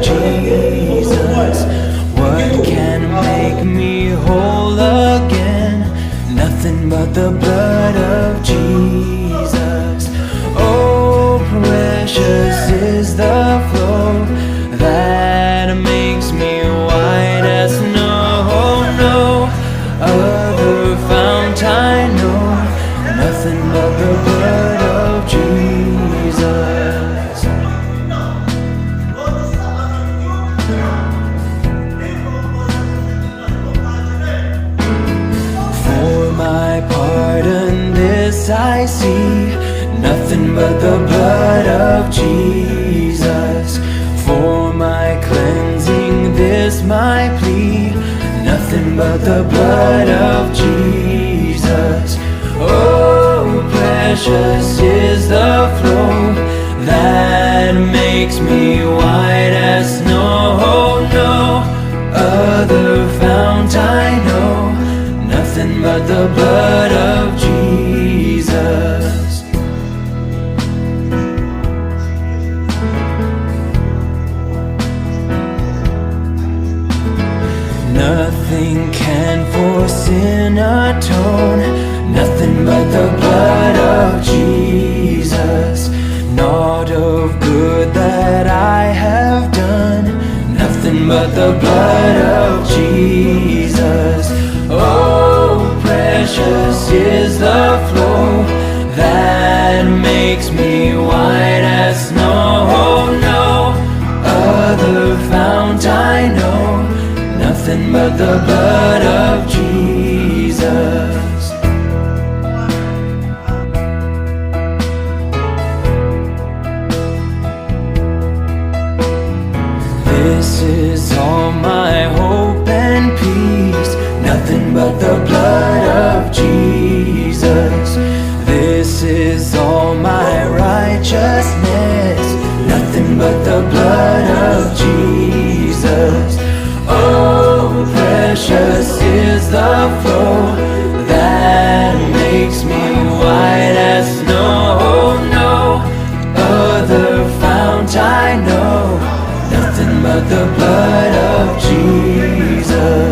Jesus. What can make me whole again? Nothing but the blood of Jesus. Oh, precious is the flow that makes me white as snow. No other fount I know, nothing but the blood of Jesus. For my pardon this I see, nothing but the blood of Jesus. For my cleansing this my plea, nothing but the blood of Jesus. Oh, precious is the flow that makes me white as snow. No other fount I know, nothing but the blood of Jesus. Nothing can for sin atone, nothing but the blood of Jesus. Naught of good that I have done, nothing but the blood of Jesus. Oh, precious is the flow that makes me white as snow. No other fount I know, nothing but the blood of Jesus. This is all my hope and peace, nothing but the blood of Jesus. This is all my righteousness, nothing but the blood of Jesus. Oh, precious is the flow that makes me white as snow. No other fount I know, nothing but the blood of Jesus.